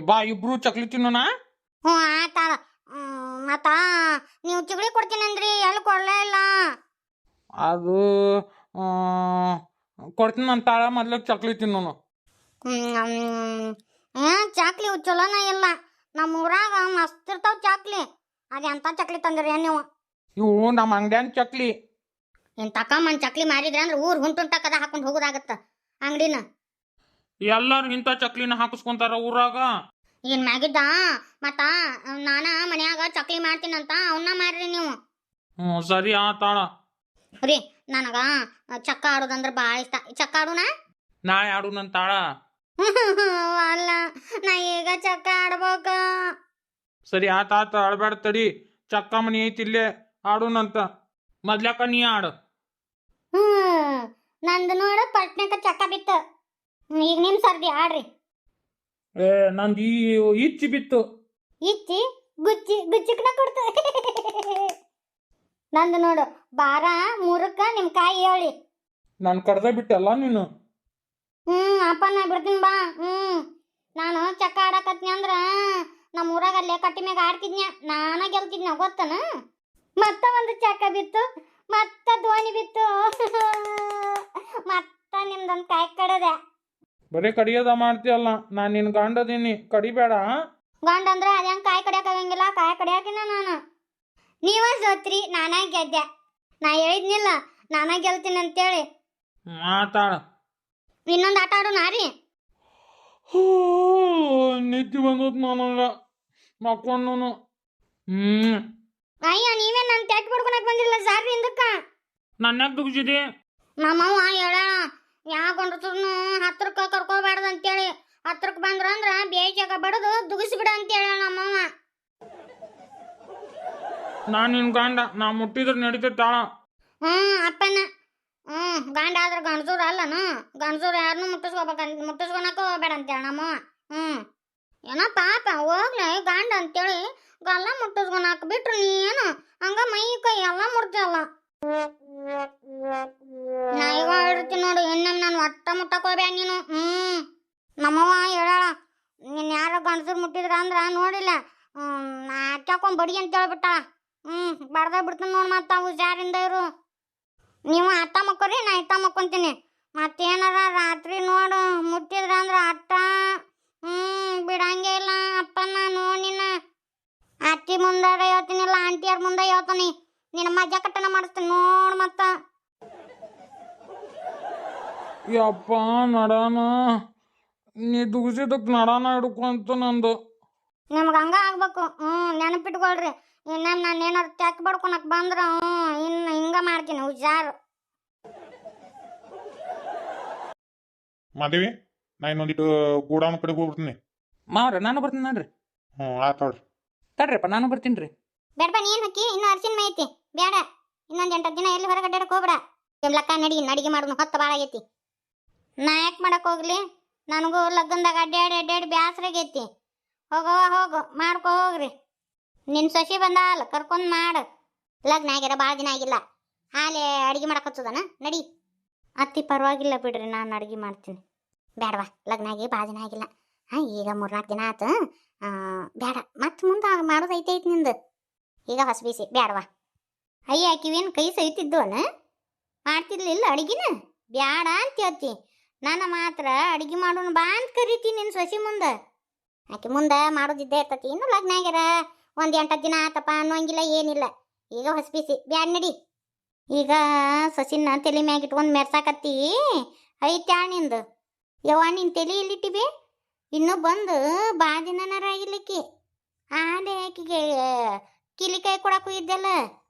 ಬಾ ಇಬ್ರು ಚಕ್ಲಿ ತಿನ್ನೋಣ. ಹ್ಞೂ ಆತಾಳ. ಮತ್ತ ನೀವು ಚಿಗಳಿ ಕೊಡ್ತೀನಿ ಅಂದ್ರಿ, ಎಲ್ಲಿ ಕೊಡಲೇ ಇಲ್ಲ. ಅದು ಕೊಡ್ತೀನಿ ಅಂತಾಳ, ಮೊದ್ಲಿಗೆ ಚಕ್ಲಿ ತಿನ್ನೋನು. ಚಾಕ್ಲಿ ಚಲೋನ ಇಲ್ಲ. ನಮ್ಮ ಊರಾಗ ಮಸ್ತ್ ಇರ್ತಾವ ಚಾಕ್ಲಿ. ಅದು ಎಂಥ ಚಕ್ಲಿ ತಂದ್ರಿ ನೀವು? ಇವು ನಮ್ಮ ಅಂಗಡ್ಯಾನ ಚಕ್ಲಿ. ಏನು ತಕೊಂಬಂದು ಚಕ್ಲಿ ಮಾರಿದ್ರೆ ಅಂದ್ರೆ ಊರು ಹುಂಟುಂಟಕ್ಕದ ಹಾಕೊಂಡು ಹೋಗೋದಾಗತ್ತ ಅಂಗಡಿನ. ಎಲ್ಲಾರು ಇಂಥ ಚಕ್ಲಿನ ಹಾಕಿಸ್ಕೊಂತಾರ ಊರಾಗ. ಏನು ಮ್ಯಾಗಿದ್ದ ಮತ್ತ ನಾನ ಮನ್ಯಾಗ ಚಕ್ಲಿ ಮಾಡ್ತೀನಂತ ಅವನ್ನ ಮಾರ್ರಿ ನೀವು. ಸರಿ ಆತಾಳ. ರೀ ನನಗ ಚಕ್ಕ ಆಡೋದಂದ್ರೆ ಭಾಳ ಇಷ್ಟ. ಚಕ್ಕ ಆಡೋಣ? ನಾಳೆ ಆಡುನಂತಾಳ. ಅಲ್ಲ, ನಾ ಈಗ ಚಕ್ಕ ಆಡ್ಬೇಕ. ಸರಿ ಆತ ಆಡ್ಬೇಡ ತಡಿ, ಚಕ್ಕ ಮನಿ ಐತಿ ಇಲ್ಲೇ, ಆಡುನಂತ. ಮೊದ್ಲಕ್ಕ ನೀ ಆಡು. ನಂದು ನೋಡ ಪಟ್ನಕ ಚಕ್ಕ ಬಿತ್ತು. ಈಗ ನಿಮ್ ಸರ್ದಿ ಆಡ್ರಿ. ನಂದು ಇಚ್ಚಿ ಬಿತ್ತು. ಇಚ್ಚಿ ಗುಚ್ಚಿ ಗುಚ್ಚಿಕ್ನ ಕೊಡ್ತು. ನಂದು ನೋಡು ಬಾರ ಮೂರಕ್ಕ ನಿಮ್ ಕಾಯಿ ಹೇಳಿ. ನಾನು ಕಡ್ದ ಬಿಟ್ಟಲ್ಲ ನೀನು. ಅಪ್ಪ ನಾ ಬಿಡ್ತೀನಿ ಬಾ. ನಾನು ಚಕ್ಕ ಆಡಕತ್ನಿ ಅಂದ್ರ ನಮ್ಮ ಊರಾಗ ಅಲ್ಲೇ ಕಟ್ಟಿ ಮ್ಯಾಗ ಆಡ್ತಿದ್ನ್ಯ, ನಾನ ಗೆಲ್ತಿದ್ನ ಗೊತ್ತನ. ಮತ್ತ ಒಂದು ಚಕ್ಕ ಬಿತ್ತು, ಮತ್ತ ಧ್ವನಿ ಬಿತ್ತು. ಮತ್ತ ನಿಮ್ದೊಂದು ಕಾಯಿ ಕಡದೆ. ಬರೀ ಕಡಿಯೋದ ಮಾಡ್ತೀಯಲ್ಲ, ನಾನು ನಿನ್ ಗಂಡದೀನಿ, ಕಡಿಬೇಡ. ಗಂಡ ಅಂದ್ರೆ ಅದೇಂಗೆ ಕಾಯಿ ಕಡಿಯಕ್ ಆಗಂಗಿಲ್ಲ, ಕಾಯಿ ಕಡಿಯಾಕಿನ ನಾನು. ನೀವ ಸೋತ್ರಿ, ನಾನಾ ಗೆದ್ದೆ. ನಾ ಹೇಳಿದ್ನಿಲ್ಲ ನಾನಾ ಗೆಲ್ತೀನಿ ಅಂತೇಳಿ. ಮಾತಾಡ. ಇನ್ನೊಂದು ಆಟ ಆಡೋಣ ರೀ. ನಿದ್ದೆ ಬಂದದ್ ನನಗ, ಮಕ್ಕೊಂಡು. ಅಯ್ಯೋ ನೀವೇ ನನ್ನ ತೆಟ್ ಬಿಡ್ಕೊಳಕ್ ಬಂದಿರಲ್ಲ ಸಾರ್ರಿ ಹಿಂದಕ್ಕ. ನನ್ನ ದುಗ್ಸಿದಿ. ನಮ್ಮವ್ವ ಹೇಳ ಯಾಕೊಂಡ್ರು ಹತ್ರಕ್ಕೆ ಕರ್ಕೋಬಾರ್ದು ಅಂತೇಳಿ. ಹತ್ರಕ್ಕೆ ಬಂದ್ರಂದ್ರ ಬೇಜಾಗ ಬಡದು ದುಗಿಸ್ಬಿಡ ಅಂತೇಳ ನಮ್ಮವ್ವ. ನಾನು ನಿನ್ ಗಂಡ, ನಾ ಮುಟ್ಟಿದ್ರೆ ನಡೀತಾಳ. ಅಪ್ಪನ ಗಂಡ ಆದ್ರೆ ಗಂಡಸೂರು ಅಲ್ಲನು. ಗಂಡಸೂರು ಯಾರನ್ನೂ ಮುಟ್ಟಿಸ್ಕೊಳಕ ಹೋಗ್ಬೇಡ ಅಂತೇಳ ನಮ್ಮವ್ವ. ಏನೋ ಪಾಪ ಹೋಗ್ಲಿ ಗಂಡ ಅಂತೇಳಿ ಗಲ್ಲ ಮುಟ್ಟಿಸ್ಕೊಳಕ್ ಬಿಟ್ರು ನೀ ಏನು ಹಂಗ ಮೈ ಕೈ ಎಲ್ಲ ಮುಡ್ತಿಯಲ್ಲ. ನಾ ಈಗ ಹೇಳ್ತೀನಿ ನೋಡು, ಇನ್ನೊಮ್ಮೆ ನಾನು ಒಟ್ಟ ಮುಟ್ಟಕ್ ಹೋಗ್ಬೇಡ ನೀನು. ನಮ್ಮವ್ವ ಹೇಳಾಳ, ನೀನು ಯಾರೋ ಗಂಡಸರು ಮುಟ್ಟಿದ್ರ ಅಂದ್ರ ನೋಡಿಲ್ಲ ಹಾಕ್ಯಾಕೊಂಡ್ ಬಡಿ ಅಂತ ಹೇಳ್ಬಿಟ್ಟಾಳ. ಬಡ್ದ ಬಿಡ್ತೀನಿ ನೋಡಿ. ಮತ್ತ ಹುಷಾರಿಂದ ಇರು. ನೀವು ಅಟ್ಟ ಮಕ್ಕೋರಿ, ನಾ ಇಟ್ಟ ಮಕ್ಕೊಂತೀನಿ. ಮತ್ತೇನಾರ ರಾತ್ರಿ ನೋಡು ಮುಟ್ಟಿದ್ರ ಅಂದ್ರ ಅಟ್ಟ ಬಿಡಂಗೇ ಇಲ್ಲ. ಅಪ್ಪನ ನೋಡಿನ ಅತ್ತಿ ಮುಂದಾರ ಹೇಳ್ತೀನಿಲ್ಲ, ಆಂಟಿಯರ್ ಮುಂದೆ ಹೇಳ್ತೀನಿ. ನಿನ್ನ ಮಜಾ ಕಟ್ಟನ ಮಾಡಿಸ್ತೀನಿ ನೋಡು. ಮತ್ತ ಯಪ್ಪ ನಡಾನ, ನೀ ದುಗ್ಸಿದಕ್ ನಡಾನ ಹಿಡ್ಕೊಂತ ನಂದು. ನಿಮ್ಗೆ ಹಂಗ ಆಗ್ಬೇಕು. ನೆನಪಿಟ್ಕೊಳ್ರಿ. ಇನ್ನೇನು ನಾನು ಏನಾರು ತೆಕ್ ಬಡ್ಕೊಳಕ್ ಬಂದ್ರ ಇನ್ನು ಹಿಂಗ ಮಾಡ್ತೀನಿ, ಹುಷಾರು. ಮಾದೇವಿ, ನಾ ಇನ್ನೊಂದಿಟ್ಟು ಗೋಡಾನ ಕಡೆಗೆ ಹೋಗ್ಬಿಡ್ತೀನಿ. ಮಾವ್ರ ನಾನು ಬರ್ತೀನಿ ನೋಡ್ರಿ. ಆತಾಳ್ರಿ. ತಡ್ರಿಪ್ಪ ನಾನು ಬರ್ತೀನಿ ರೀ. ಬೇಡಪ್ಪ ನೀನು ಹಾಕಿ, ಇನ್ನೂ ಅರ್ಶಿನ ಮೈ ಐತಿ ಬೇಡ. ಇನ್ನೊಂದು 8 ದಿನ ಎಲ್ಲಿ ಹೊರಗಡೆ ಹೋಗ್ಬೇಡ. ಲಕ್ಕ ನಡಿ, ಅಡಿಗೆ ಮಾಡೋದು ಹೊತ್ತು ಭಾಳ ಆಗೈತಿ. ನಾ ಯಾಕೆ ಮಾಡಕ್ ಹೋಗ್ಲಿ? ನನಗೂ ಲಗ್ನದಾಗ ಅಡ್ಡಾಡಿ ಬ್ಯಾಸ್ರಾಗೈತಿ. ಹೋಗವ ಹೋಗು, ಮಾಡ್ಕೊ ಹೋಗ್ರಿ. ನಿನ್ನ ಸೊಸಿ ಬಂದಾಲ ಕರ್ಕೊಂಡು ಮಾಡು. ಲಗ್ನ ಆಗ್ಯಾರ ಭಾಳ ದಿನ ಆಗಿಲ್ಲ, ಹಾಲೆ ಅಡುಗೆ ಮಾಡಕ್ಕೆ ಹಚ್ಚೋದನ ನಡಿ. ಅತ್ತಿ ಪರವಾಗಿಲ್ಲ ಬಿಡ್ರಿ, ನಾನು ಅಡುಗೆ ಮಾಡ್ತೀನಿ. ಬೇಡವಾ, ಲಗ್ನ ಆಗಿ ಭಾಳ ದಿನ ಆಗಿಲ್ಲ. ಈಗ 3-4 ದಿನ ಆತು. ಬೇಡ, ಮತ್ತೆ ಮುಂದೆ ಮಾಡೋದು ಐತೆ ನಿಂದು. ಈಗ ಹೊಸ ಬೀಸಿ ಬೇಡವಾ. ಅಯ್ಯ ಆಕಿವೇನು ಕೈ ಸಹಿತಿದ್ವನ? ಮಾಡ್ತಿರ್ಲಿಲ್ಲ ಅಡುಗಿನ? ಬ್ಯಾಡ ಅಂತ ಹೇಳ್ತಿ. ನಾನು ಮಾತ್ರ ಅಡುಗೆ ಮಾಡೋಣ ಬಾ ಅಂತ ಕರಿತೀನಿ ನಿನ್ನ ಸೊಸಿ ಮುಂದೆ. ಆಕೆ ಮುಂದೆ ಮಾಡೋದಿದ್ದೇ ಇರ್ತತಿ. ಇನ್ನು ಲಗ್ನ ಆಗ್ಯಾರ 1-8 ದಿನ ಆತಪ್ಪ ಅನ್ನೋಂಗಿಲ್ಲ, ಏನಿಲ್ಲ. ಈಗ ಹೊಸ ಬೀಸಿ ಬ್ಯಾಡ ನಡಿ. ಈಗ ಸೊಸಿನ ತಲೆ ಮ್ಯಾಗ ಇಟ್ಕೊಂಡು ಮೆರ್ಸಾಕತ್ತಿ ಐತ್ಯಾಳ ನಿಂದು. ಯವ್ವ ನಿನ್ನ ತಲೆ ಇಲ್ಲಿಟ್ಟಿವಿ, ಇನ್ನೂ ಬಂದು ಭಾಳ ದಿನನಾರ ಆಗಿರ್ಲಿಕ್ಕಿ. ಆಲೆ ಆಕಿಗೆ ಕಿಲಿ ಕೈ ಕೊಡಕ್ಕೂ ಇದ್ದಲ್ಲ.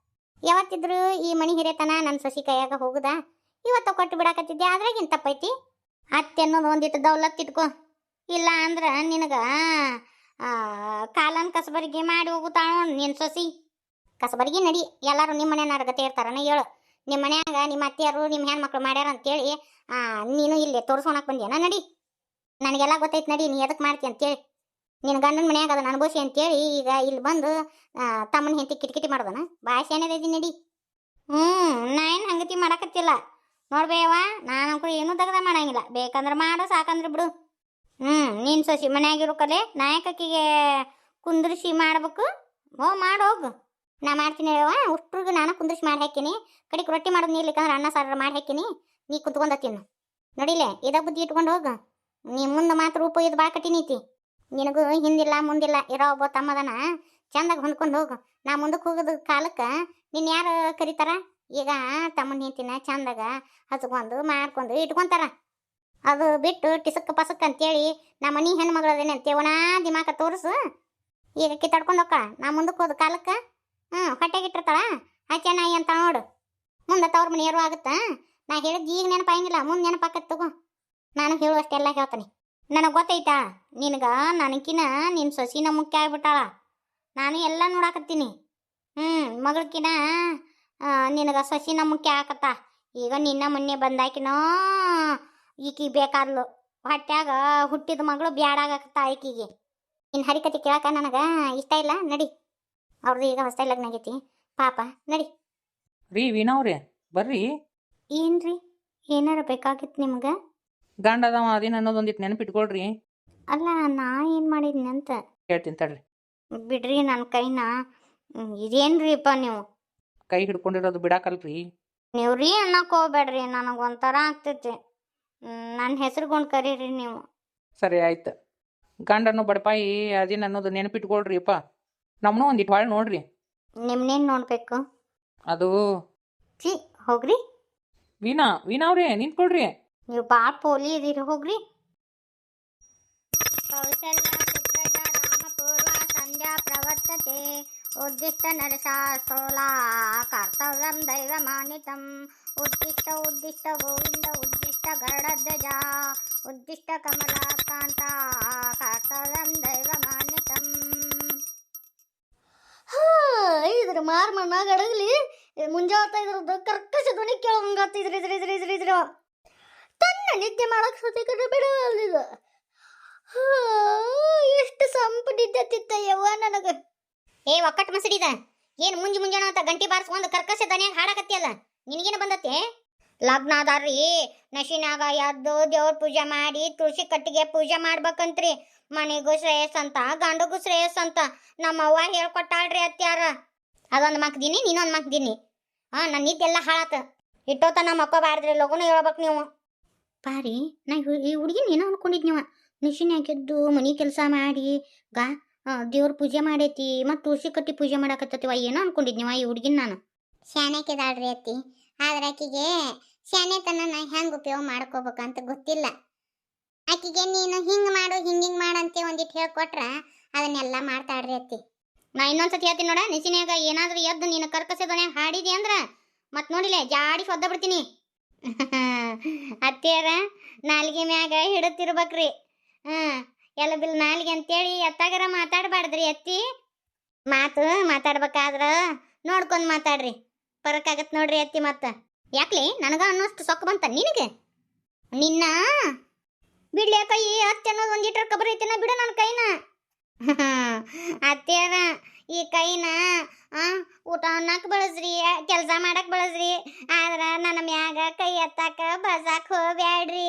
ಯಾವತ್ತಿದ್ರು ಈ ಮಣಿ ಹಿರೇತನ ನನ್ನ ಸೊಸಿ ಕೈಯಾಗ ಹೋಗುದ? ಇವತ್ತು ಕೊಟ್ಟು ಬಿಡಾಕತ್ತಿದ್ದೆ, ಅದ್ರಾಗಿನ ತಪ್ಪೈತಿ. ಅತ್ತೆ ಅನ್ನೋದು ಒಂದಿಟ್ಟು ದೌಲತ್ ಇಟ್ಕೊ. ಇಲ್ಲ ಅಂದ್ರೆ ನಿನಗೆ ಕಾಲನ್ ಕಸಬರಿಗೆ ಮಾಡಿ ಹೋಗುತ್ತಾಳ ನಿನ್ನ ಸೊಸಿ. ಕಸಬರಿಗೆ ನಡಿ. ಎಲ್ಲರೂ ನಿಮ್ಮ ಮನೆಯವ್ರ ಗತೆ ಇರ್ತಾರನ ಹೇಳು. ನಿಮ್ಮ ಮನ್ಯಾಗ ನಿಮ್ಮ ಅತ್ತೆಯರು ನಿಮ್ಮ ಹೆಣ್ಮಕ್ಳು ಮಾಡ್ಯಾರ ಅಂತೇಳಿ ನೀನು ಇಲ್ಲೇ ತೋರಿಸ್ಕೊಳಕ್ ಬಂದ್ಯಾನ? ನಡಿ, ನನಗೆಲ್ಲ ಗೊತ್ತೈತೆ ನಡಿ, ನೀ ಎದಕ್ಕೆ ಮಾಡ್ತಿ ಅಂತೇಳಿ. ನಿನ್ನ ಗಂಡನ ಮನ್ಯಾಗ ಅದನ್ನ ಅನುಭವಿಸಿ ಅಂತೇಳಿ ಈಗ ಇಲ್ಲಿ ಬಂದು ತಮ್ಮನ ಹೆಂಡತಿ ಕಿಟಕಿಟಿ ಮಾಡೋದನ? ಭಾಷೆ ಏನೇದೈತಿ ನಡಿ. ನಾ ಏನು ಹಂಗತಿ ಮಾಡಕತ್ತಿಲ್ಲ ನೋಡ್ಬೇಯವ್ವ. ನಾನು ಏನೂ ತೆಗ್ದ ಮಾಡಂಗಿಲ್ಲ. ಬೇಕಂದ್ರೆ ಮಾಡು, ಸಾಕಂದ್ರೆ ಬಿಡು. ನೀನು ಸಸಿ ಮನ್ಯಾಗಿರೋ ಕಲೆ ನಾಯಕಕ್ಕಿಗೆ ಕುಂದ್ರಿಸಿ ಮಾಡ್ಬೇಕು. ಮಾಡೋಗು, ನಾ ಮಾಡ್ತೀನಿ ಹೇಳವ. ಉಷ್ಟ್ರಿಗೆ ನಾನು ಕುಂದ್ರಿಸಿ ಮಾಡಿ ಹಾಕಿನಿ. ಕಡಿಗೆ ರೊಟ್ಟಿ ಮಾಡೋದು ನೀರ್ಲಿಕ್ಕಂದ್ರೆ ಅನ್ನ ಸಾರು ಮಾಡಿ ಹಾಕಿನಿ. ನೀ ಕುತ್ಕೊಂಡ ತಿನ್ನು. ನಡಿಲೆ, ಇದ ಬುದ್ಧಿ ಇಟ್ಕೊಂಡು ಹೋಗು. ನೀ ಮುಂದೆ ಮಾತ್ರ ರೂಪ ಇದು ಭಾಳ ಕಠಿಣ ಐತಿ. ನಿನಗೂ ಹಿಂದಿಲ್ಲ ಮುಂದಿಲ್ಲ ಇರೋ ಒಬ್ಬ ತಮ್ಮದನ, ಚಂದಾಗ ಹೊಂದ್ಕೊಂಡು ಹೋಗು. ನಾ ಮುಂದಕ್ಕೆ ಹೋಗೋದ ಕಾಲಕ್ಕೆ ನಿನ್ನ ಯಾರು ಕರೀತಾರ? ಈಗ ತಮ್ಮನ ಹೆಂಡತಿನ ಚಂದಾಗ ಹಚ್ಕೊಂಡು ಮಾಡ್ಕೊಂಡು ಇಟ್ಕೊಂತಾರ. ಅದು ಬಿಟ್ಟು ಟಿಸಕ್ ಪಸಕ್ ಅಂತೇಳಿ ನಾ ಮನೆ ಹೆಣ್ಮಗಳದೇನೆ ಅಂತೇವಣ ದಿಮಾಕ ತೋರಿಸು. ಈಗ ಕಿತ್ತಾಡ್ಕೊಂಡು ಹೋಗ. ನಾ ಮುಂದಕ್ಕೆ ಹೋದ ಕಾಲಕ್ಕೆ ಹೊಟ್ಟೆಗಿಟ್ಟಿರ್ತಾಳ ಆಕೆ ನಾಯಿ ಅಂತ ನೋಡು. ಮುಂದೆ ತವ್ರ ಮನೆಯರು ಆಗುತ್ತಾ? ನಾ ಹೇಳಿದ್ ಈಗ ನೆನಪಾಗಿಲ್ಲ, ಮುಂದೆ ನೆನಪಾಕತ್ ತಗೋ. ನಾನು ಹೇಳುವಷ್ಟೆಲ್ಲ ಹೇಳ್ತಾನೆ. ನನಗೆ ಗೊತ್ತೈತಾ ನಿನಗ ನನಕಿನ ನಿನ್ನ ಸೊಸಿನ ಮುಖ್ಯ ಆಗ್ಬಿಟ್ಟಾಳ. ನಾನು ಎಲ್ಲ ನೋಡಾಕತ್ತೀನಿ. ಮಗಳಕಿನ ನಿನಗ ಸೊಸಿನ ಮುಖ್ಯ ಆಕತ್ತ. ಈಗ ನಿನ್ನ ಮೊನ್ನೆ ಬಂದಾಕಿನೋ ಈಕಿಗೆ ಬೇಕಾದ್ಲು. ಹೊಟ್ಯಾಗ ಹುಟ್ಟಿದ ಮಗಳು ಬ್ಯಾಡಾಗತ್ತ ಈಕಿಗೆ. ಇನ್ನು ಹರಿಕತಿ ಕೇಳಾಕ ನನಗೆ ಇಷ್ಟ ಇಲ್ಲ. ನಡಿ, ಅವ್ರದ್ದು ಈಗ ಹೊಸ ಲಗ್ನ ಆಗೈತಿ ಪಾಪ. ನಡಿ ರೀ ವೀಣಾ ಅವ್ರೆ, ಬರ್ರಿ. ಏನ್ರಿ, ಏನಾರ ಬೇಕಾಗಿತ್ತು ನಿಮ್ಗೆ? ಗಂಡ ಅದಾವ ಅದೇನು ಅನ್ನೋದೊಂದಿಟ್ಟು ನೆನಪಿಟ್ಕೊಳ್ರಿ. ಅಲ್ಲ, ನಾ ಏನು ಮಾಡಿದ್ನಿ ಅಂತ ಹೇಳ್ತೀನಿ ತಡ್ರಿ. ಬಿಡ್ರಿ ನನ್ನ ಕೈನ. ಇದೇನ್ರಿಪ್ಪ ನೀವು ಕೈ ಹಿಡ್ಕೊಂಡಿರೋದು ಬಿಡಾಕಲ್ರಿ. ನೀವು ರೀ ಅನ್ನಕ್ಕೆ ಹೋಗ್ಬೇಡ್ರಿ, ನನಗೊಂಥರ ಆಗ್ತೈತಿ. ನನ್ನ ಹೆಸ್ರುಗೊಂಡು ಕರೀರಿ ನೀವು. ಸರಿ ಆಯ್ತು. ಗಂಡನ್ನು ಬಡಪಾಯಿ ಅದೇನು ಅನ್ನೋದು ನೆನಪಿಟ್ಕೊಳ್ರಿ ಅಪ್ಪ. ನಮ್ಮನ್ನೂ ಒಂದಿಟ್ಟು ಹೊಳ್ ನೋಡ್ರಿ. ನಿಮ್ಮನ್ನೇನು ನೋಡಬೇಕು? ಅದು ಛೀ, ಹೋಗ್ರಿ. ವೀಣಾ ಅವ್ರೆ ನಿಂತ್ಕೊಳ್ರಿ. ನೀವು ಭಾಳ ಪೋಲಿ ಇದೀರಿ, ಹೋಗ್ರಿ. ಸಂಧ್ಯಾ ಪ್ರವರ್ತತೆ ಉದ್ದಿಷ್ಟ ನರಶಾಸ್ತ್ರೋಲಾ ಕರ್ತವ್ಯಂ ದೈವಮಾನಿತಂ ಉದ್ದಿಷ್ಟ ಗೋವಿಂದ ಉದ್ದಿಷ್ಟ ಗರುಡಧ್ವಜ ಉದ್ದಿಷ್ಟ ಕಮಲಾಕಾಂತ ಕರ್ತವ್ಯಂ ದೈವಮಾನಿತಂ. ಇದ್ರ ಮಾರ್ಮಣ್ಣ ಗಡಗಲಿ ಮುಂಜಾತ ಇದ್ರದ್ದು ಕರ್ಕಶ ಧ್ವನಿ ಕೇಳಂಗತ್ತಿದ್ರು. ತನ್ನ ನಿದ್ದೆ ಮಾಡಕ್ ಸತಿ ಬಿಡಲಿಲ್ಲ. ಎಷ್ಟು ಸಂಪು ನಿದ್ದೆ ತಿತ್ತಯ್ಯವ್ವ ನನಗ. ಒಕ್ಕಟ್ ಮಸಡಿದ ಏನು ಮುಂಜಾನ ಅಂತ ಗಂಟಿ ಬಾರಿಸ್ಕೊಂಡು ಕರ್ಕಶ ದನಿಯಾಗ ಹಾಡಕತ್ತಿಯಲ್ಲ, ನಿನಗೇನು ಬಂದತ್ತೆ? ಲಗ್ನ ಅದಾರ್ರಿ, ನಶಿನಾಗ ಎದ್ದು ದೇವ್ರ ಪೂಜೆ ಮಾಡಿ ತುಳಸಿ ಕಟ್ಟಿಗೆ ಪೂಜೆ ಮಾಡ್ಬೇಕಂತ್ರಿ. ಮನೆಗೂ ಶ್ರೇಯಸ್ ಅಂತ ಗಂಡಗೂ ಶ್ರೇಯಸ್ ಅಂತ ನಮ್ಮ ಅವ್ವ ಹೇಳ್ಕೊಟ್ಟಾಳ್ರಿ ಅತ್ಯಾರ. ಅದೊಂದು ಮಕ್ದೀನಿ, ನೀನೊಂದು ಮಕ್ದೀನಿ. ನನ್ನ ನಿದ್ದೆಲ್ಲ ಹಾಳಾತ. ಇಟ್ಟೋತ ನಮ್ಮ ಮಕ್ಕೋಬಾರ್ದ್ರಿ, ಲಗುನ ಹೇಳ್ಬೇಕು ನೀವು. ಪಾರಿ, ನಾ ಈ ಹುಡುಗಿನ ಏನೋ ಅನ್ಕೊಂಡಿದ್ ನೀವು. ನಶಿನ್ಯಾಗೆದ್ದು ಮನೆ ಕೆಲಸ ಮಾಡಿ ದೇವ್ರ ಪೂಜೆ ಮಾಡೈತಿ ಮತ್ತು ತುಳಸಿ ಕಟ್ಟಿ ಪೂಜೆ ಮಾಡಕತ್ತತಿವ ಏನೋ ಅನ್ಕೊಂಡಿದ್ ನೀವು ಈ ಹುಡುಗಿನ. ನಾನು ಶಾನ್ಯಾಕಿದಾಳ್ರಿ ಅತ್ತಿ, ಆದ್ರೆ ಆಕಿಗೆ ಶಾನ್ಯತನ ಹೆಂಗೆ ಉಪಯೋಗ ಮಾಡ್ಕೋಬೇಕಂತ ಗೊತ್ತಿಲ್ಲ. ಆಕಿಗೆ ನೀನು ಹಿಂಗೆ ಮಾಡು ಹಿಂಗಿಂಗೆ ಮಾಡಂತೆ ಒಂದಿಟ್ಟು ಹೇಳ್ಕೊಟ್ರ ಅದನ್ನೆಲ್ಲ ಮಾಡ್ತಾಳ್ರಿ ಅತ್ತಿ. ನಾ ಇನ್ನೊಂದ್ಸತಿ ಹೇಳ್ತೀನಿ ನೋಡ, ನಿಶಿನ್ಯಾಗ ಏನಾದ್ರೂ ಎದ್ದು ನೀನು ಕರ್ಕಸದನ್ಯಾಗ ಹಾಡಿದಿ ಅಂದ್ರ ಮತ್ ನೋಡಿಲೆ ಜಾಡಿ ಸೊದ್ದ ಬಿಡ್ತೀನಿ. ಅತ್ತಿಯರ ನಾಲ್ಗೆ ಮ್ಯಾಗ ಹಿಡುತ್ತಿರ್ಬೇಕ್ರಿ. ಎಲ್ಲ ಬಿಲ್ ನಾಲ್ಗೆ ಅಂತೇಳಿ ಎತ್ತಾಗರ ಮಾತಾಡಬಾರ್ದ್ರಿ ಅತ್ತಿ. ಮಾತಾಡ್ಬೇಕಾದ್ರ ನೋಡ್ಕೊಂಡ್ ಮಾತಾಡ್ರಿ, ಪರಕ್ಕಾಗತ್ ನೋಡ್ರಿ ಅತ್ತಿ. ಮತ್ತ ಯಾಕ್ಲಿ ನನಗ ಅನ್ನೋಷ್ಟು ಸೊಕ್ಕ ಬಂತ ನಿನಗೆ? ನಿನ್ನ ಬಿಡ್ಲಿ ಕೈ ಅತ್ತೆ ಅನ್ನೋದು ಒಂದಿಟ್ರ ಕಬರ್ ಐತೆನ ಬಿಡು ನನ್ನ ಕೈನ. ಅತ್ತೆಯರ ಈ ಕೈನ ಊಟ ಅನ್ನಕ್ ಬಳಸ್ರಿ, ಕೆಲಸ ಮಾಡಕ್ ಬಳಸ್ರಿ, ಆದ್ರ ನನ್ನ ಮ್ಯಾಗ ಕೈ ಎತ್ತಾಕ ಬಸಾಕ್ ಹೋಗ್ಬ್ಯಾಡ್ರಿ.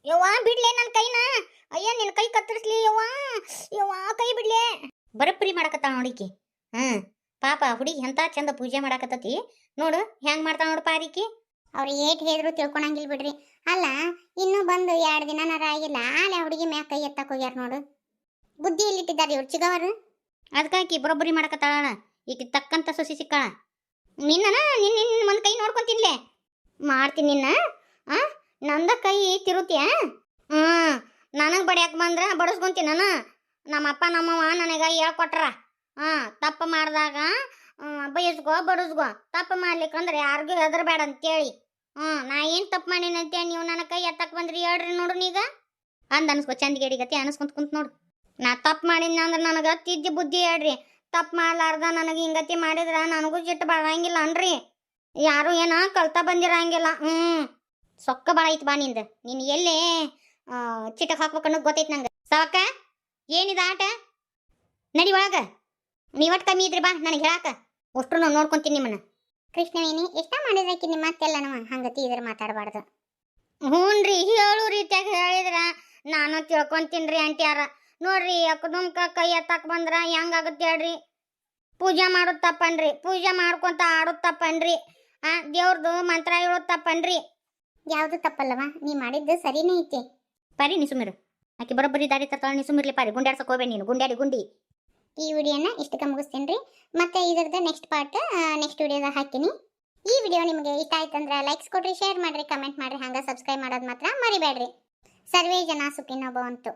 ಯವ್ವ ಬಿಡ್ಲೆ ನನ್ನ ಕೈನ. ಅಯ್ಯ ನಿನ್ನ ಕೈ ಕತ್ತರಿಸ್ಲಿ ಯವ್ವ ಕೈ ಬಿಡ್ಲೆ. ಬರಪ್ರಿ ಮಾಡಕತ್ತ ನೋಡಿಕಿ. ಪಾಪ ಹುಡುಗಿ ಎಂತ ಚಂದ ಪೂಜೆ ಮಾಡಕತ್ತತಿ ನೋಡು, ಹೆಂಗ್ ಮಾಡ್ತಾಳ ನೋಡು ಪಾರಿಕಿ. ಅವ್ರು ಏಟ್ ಹೇಳಿದ್ರು ತಿಳ್ಕೊಳಂಗಿಲ್ಲ ಬಿಡ್ರಿ. ಅಲ್ಲ, ಇನ್ನೂ ಬಂದು 2 ದಿನನಾರ ಆಗಿಲ್ಲ, ಆಲೆ ಹುಡುಗಿ ಮ್ಯಾಗ ಕೈ ಎತ್ತಕ್ ಹೋಗ್ಯಾರ ನೋಡು. ಬುದ್ಧಿ ಎಲ್ಲಿಟ್ಟಿದ್ದಾರೆ ಇವ್ರು ಚಿಗವರು? ಅದಕ್ಕಾಕಿ ಬರೋಬ್ಬರಿ ಮಾಡಕತ್ತಾಳ. ಈಗ ತಕ್ಕಂತ ಸೊಸಿ ಸಿಕ್ಕಾಳ. ನಿನ್ನ ಒಂದು ಕೈ ನೋಡ್ಕೊಂತಿನ್ಲೆ ಮಾಡ್ತೀನಿ. ನಿನ್ನ ನಂದ ಕೈ ತಿರುತ್ಯ. ನನಗೆ ಬಡಿಯಾಕ ಬಂದ್ರ ಬಡಿಸ್ಕೊಂತೀನಿ. ನಮ್ಮಪ್ಪ ನಮ್ಮವ್ವ ನನಗೆ ಹೇಳ್ಕೊಟ್ರ, ತಪ್ಪು ಮಾಡಿದಾಗ ಬಯಸ್ಗೋ ಬಡಿಸ್ಗೋ, ತಪ್ಪು ಮಾಡ್ಲಿಕ್ಕಂದ್ರೆ ಯಾರಿಗೂ ಹೆದರ್ಬೇಡ ಅಂತೇಳಿ. ನಾ ಏನು ತಪ್ಪು ಮಾಡೀನಿ ಅಂತೇಳಿ ನೀವು ನನ್ನ ಕೈ ಎತ್ತಕ್ಕೆ ಬಂದ್ರಿ ಹೇಳ್ರಿ ನೋಡು. ನೀಗ ಅನ್ಸ್ಕೊ ಚಂದಿಗೇಡಿ ಗತಿ ಅನ್ಸ್ಕೊಂತ ಕುಂತ ನೋಡು. ನಾ ತಪ್ಪು ಮಾಡೀನಿ ಅಂದ್ರೆ ನನಗೆ ತಿದ್ದಿ ಬುದ್ಧಿ ಹೇಳ್ರಿ. ತಪ್ಪು ಮಾಡ್ಲಾರ್ದ ನನಗೆ ಹಿಂಗತಿ ಮಾಡಿದ್ರ ನನಗೂ ಸಿಟ್ಟು ಬರಂಗಿಲ್ಲ ಅನ್ರಿ. ಯಾರು ಏನ ಕಲ್ತಾ ಬಂದಿರಂಗಿಲ್ಲ. ಸೊಕ್ಕ ಭಾಳ ಐತಿ ಬಾ ನಿಂದ. ನೀನು ಎಲ್ಲೇ ಚಿಟಕ್ ಹಾಕ್ಬೇಕನ್ನೋದು ಗೊತ್ತೈತಿ ನಂಗೆ. ಸಾಕ ಏನಿದ ಆಟ? ನಡಿ ಒಳಗ. ನೀವಟ್ ಕಮ್ಮಿ ಇದ್ರಿ ಬಾ ನನಗೆ ಹೇಳಾಕ. ಅಷ್ಟು ನಾವು ನೋಡ್ಕೊಂತೀನಿ ನಿಮ್ಮನ್ನ. ಕೃಷ್ಣವೇಣಿ ಎಷ್ಟ ಮಾಡಿದ್ರಾಕಿ ನಿಮ್ಮ ಮತ್ತೆಲ್ಲ ಹಂಗತಿ ಇದ್ರ ಮಾತಾಡಬಾರ್ದು. ಹ್ಞೂನ್ರಿ, ಹೇಳು ರೀತಿಯಾಗಿ ಹೇಳಿದ್ರ ನಾನು ತಿಳ್ಕೊಂತೀನ್ರಿ ಆಂಟಿಯಾರ. ನೋಡ್ರಿ ಅಕದುಮ್ಕ ಕೈ ಎತ್ತಾಕ್ ಬಂದ್ರ ಹೆಂಗಾಗುತ್ತೆ ಹೇಳ್ರಿ. ಪೂಜೆ ಮಾಡೋದ್ ತಪ್ಪನ್ರಿ, ಪೂಜೆ ಮಾಡ್ಕೊಂತ ಆಡೋದ್ ತಪ್ಪನ್ರಿ, ದೇವ್ರದು ಮಂತ್ರ ಹೇಳೋದ್ ತಪ್ಪನ್ರಿ. ಯಾವ್ದು ತಪ್ಪಲ್ಲವ, ನೀ ಮಾಡಿದ್ದು ಸರಿನೇ ಐತಿ. ಪರಿ ನೀ ಸುಮಿರು, ಆಕೆ ಬರೋಬ್ಬರಿ ದಾರಿ ತರ್ತಾಳ, ನೀ ಸುಮಿರ್ಲಿ ಪಾರಿ, ಗುಂಡ್ಯಾಡ್ಸಕ್ ಹೋಗ್ಬೇಡಿ ನೀನು, ಗುಂಡ್ಯಾಡಿ ಗುಂಡಿ. ಈ ವಿಡಿಯೋನ ಇಷ್ಟಕ್ಕೆ ಮುಗಿಸ್ತೇನೆ. ಮತ್ತೆ ಇದ್ರದ್ದು ನೆಕ್ಸ್ಟ್ ಪಾರ್ಟ್ ನೆಕ್ಸ್ಟ್ ವಿಡಿಯೋದಾಗ ಹಾಕ್ತೀನಿ. ಈ ವಿಡಿಯೋ ನಿಮಗೆ ಇಷ್ಟ ಆಯ್ತಂದ್ರೆ ಲೈಕ್ಸ್ ಕೊಡ್ರಿ, ಶೇರ್ ಮಾಡ್ರಿ, ಕಮೆಂಟ್ ಮಾಡ್ರಿ, ಹಂಗ ಸಬ್ಸ್ಕ್ರೈಬ್ ಮಾಡೋದು ಮಾತ್ರ ಮರಿಬೇಡ್ರಿ. ಸರ್ವೇ ಜನ ಸುಖಿನೋ ಭವಂತು.